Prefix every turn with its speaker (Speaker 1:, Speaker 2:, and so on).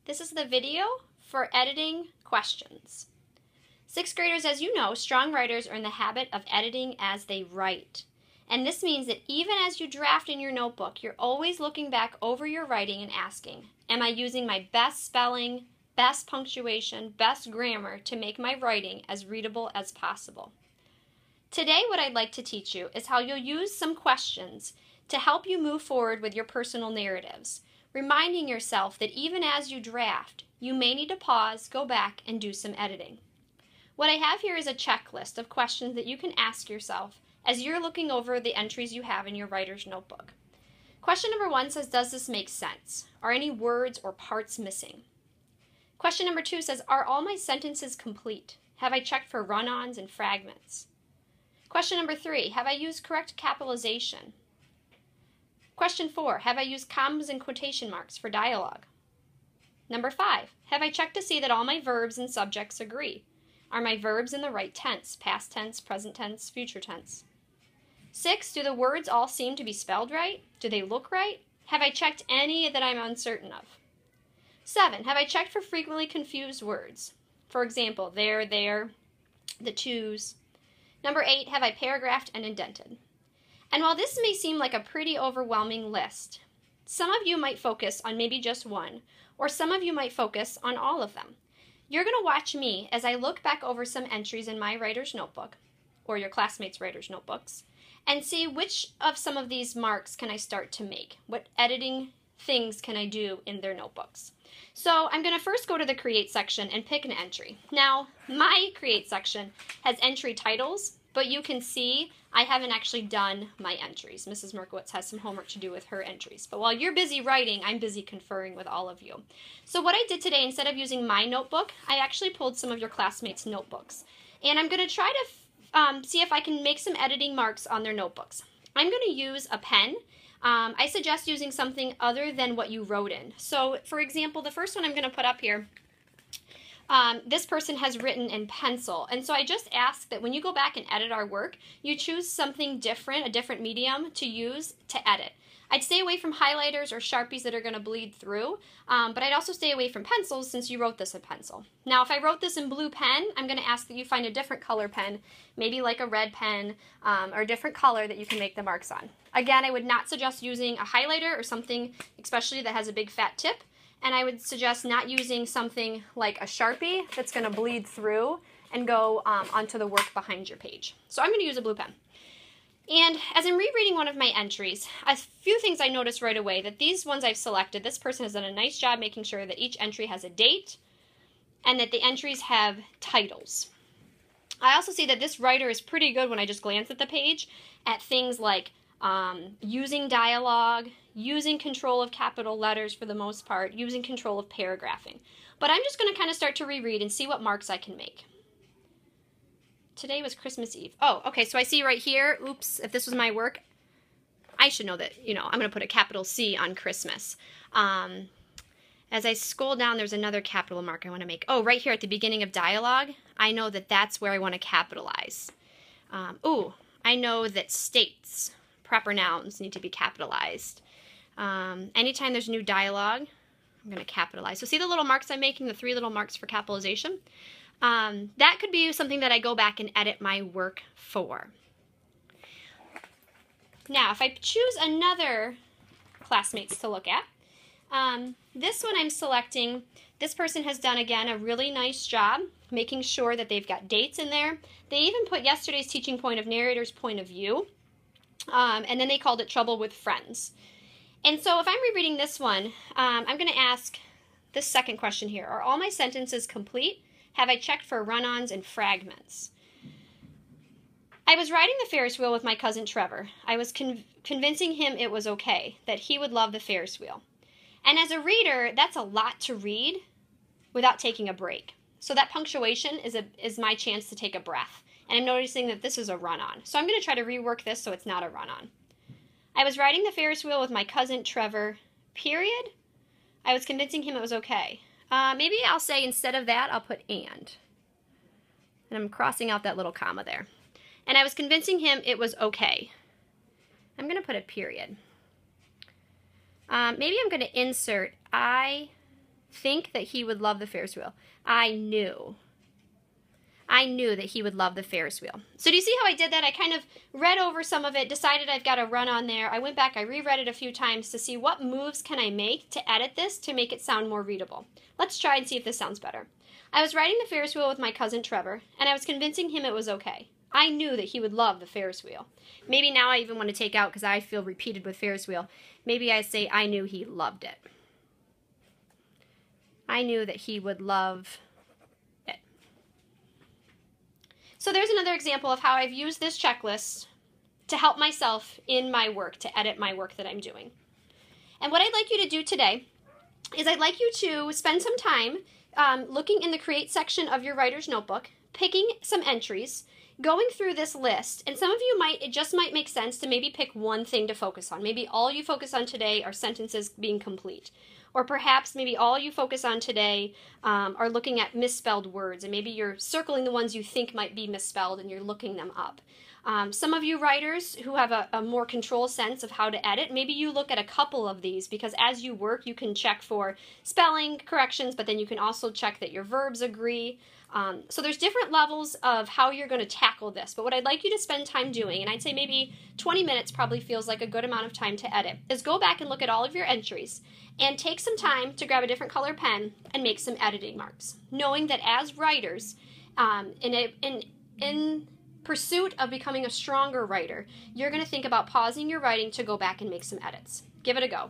Speaker 1: This is the video for editing questions. Sixth graders, as you know, strong writers are in the habit of editing as they write. And this means that even as you draft in your notebook, you're always looking back over your writing and asking, am I using my best spelling, best punctuation, best grammar to make my writing as readable as possible? Today, what I'd like to teach you is how you'll use some questions to help you move forward with your personal narratives, reminding yourself that even as you draft, you may need to pause, go back, and do some editing. What I have here is a checklist of questions that you can ask yourself as you're looking over the entries you have in your writer's notebook. Question number 1 says, does this make sense? Are any words or parts missing? Question number 2 says, are all my sentences complete? Have I checked for run-ons and fragments? Question number 3, have I used correct capitalization? Question 4, have I used commas and quotation marks for dialogue? Number 5, have I checked to see that all my verbs and subjects agree? Are my verbs in the right tense, past tense, present tense, future tense? 6, do the words all seem to be spelled right? Do they look right? Have I checked any that I'm uncertain of? 7, have I checked for frequently confused words? For example, there, the twos. Number 8, have I paragraphed and indented? And while this may seem like a pretty overwhelming list, some of you might focus on maybe just one, or some of you might focus on all of them. You're going to watch me as I look back over some entries in my writer's notebook, or your classmates' writer's notebooks, and see which of some of these marks can I start to make. What editing things can I do in their notebooks? So I'm going to first go to the Create section and pick an entry. Now, my Create section has entry titles, but you can see I haven't actually done my entries. Mrs. Merkowitz has some homework to do with her entries. But while you're busy writing, I'm busy conferring with all of you. So what I did today, instead of using my notebook, I actually pulled some of your classmates' notebooks. And I'm going to try to see if I can make some editing marks on their notebooks. I'm going to use a pen. I suggest using something other than what you wrote in. So, for example, the first one I'm going to put up here, this person has written in pencil. And so I just ask that when you go back and edit our work, you choose something different, a different medium to use to edit. I'd stay away from highlighters or Sharpies that are going to bleed through, but I'd also stay away from pencils since you wrote this in pencil. Now, if I wrote this in blue pen, I'm going to ask that you find a different color pen, maybe like a red pen or a different color that you can make the marks on. Again, I would not suggest using a highlighter or something especially that has a big fat tip. And I would suggest not using something like a Sharpie that's going to bleed through and go onto the work behind your page. So I'm going to use a blue pen. And as I'm rereading one of my entries, a few things I noticed right away, that these ones I've selected, this person has done a nice job making sure that each entry has a date and that the entries have titles. I also see that this writer is pretty good when I just glance at the page at things like using dialogue, using control of capital letters for the most part, using control of paragraphing. But I'm just going to kind of start to reread and see what marks I can make. Today was Christmas Eve. Oh, okay, so I see right here, oops, if this was my work, I should know that, I'm going to put a capital C on Christmas. As I scroll down, there's another capital mark I want to make. Oh, right here at the beginning of dialogue, I know that that's where I want to capitalize. I know that states, proper nouns, need to be capitalized. Anytime there's new dialogue, I'm going to capitalize. So see the little marks I'm making, the 3 little marks for capitalization? That could be something that I go back and edit my work for. Now, if I choose another classmates to look at, this one I'm selecting, this person has done, again, a really nice job making sure that they've got dates in there. They even put yesterday's teaching point of narrator's point of view, and then they called it Trouble with Friends. And so if I'm rereading this one, I'm going to ask this second question here. Are all my sentences complete? Have I checked for run-ons and fragments? I was riding the Ferris wheel with my cousin Trevor. I was convincing him it was okay, that he would love the Ferris wheel. And as a reader, that's a lot to read without taking a break. So that punctuation is my chance to take a breath. And I'm noticing that this is a run-on. So I'm going to try to rework this so it's not a run-on. I was riding the Ferris wheel with my cousin Trevor, period. I was convincing him it was okay. Maybe I'll say instead of that, I'll put and. And I'm crossing out that little comma there. And I was convincing him it was okay. I'm going to put a period. Maybe I'm going to insert, I think that he would love the Ferris wheel. I knew that he would love the Ferris wheel. So do you see how I did that? I kind of read over some of it, decided I've got a run on there. I went back, I reread it a few times to see what moves can I make to edit this to make it sound more readable. Let's try and see if this sounds better. I was riding the Ferris wheel with my cousin Trevor, and I was convincing him it was okay. I knew that he would love the Ferris wheel. Maybe now I even want to take out, because I feel repeated with Ferris wheel, maybe I say I knew he loved it. I knew that he would love it. So there's another example of how I've used this checklist to help myself in my work, to edit my work that I'm doing. And what I'd like you to do today is I'd like you to spend some time looking in the Create section of your writer's notebook, picking some entries, going through this list, and some of you it just might make sense to maybe pick one thing to focus on. Maybe all you focus on today are sentences being complete. Or perhaps maybe all you focus on today are looking at misspelled words, and maybe you're circling the ones you think might be misspelled and you're looking them up. Some of you writers who have a more control sense of how to edit, maybe you look at a couple of these, because as you work you can check for spelling corrections, but then you can also check that your verbs agree. So there's different levels of how you're going to tackle this, but what I'd like you to spend time doing, and I'd say maybe 20 minutes probably feels like a good amount of time to edit, is go back and look at all of your entries and take some time to grab a different color pen and make some editing marks, knowing that as writers, in pursuit of becoming a stronger writer, you're going to think about pausing your writing to go back and make some edits. Give it a go.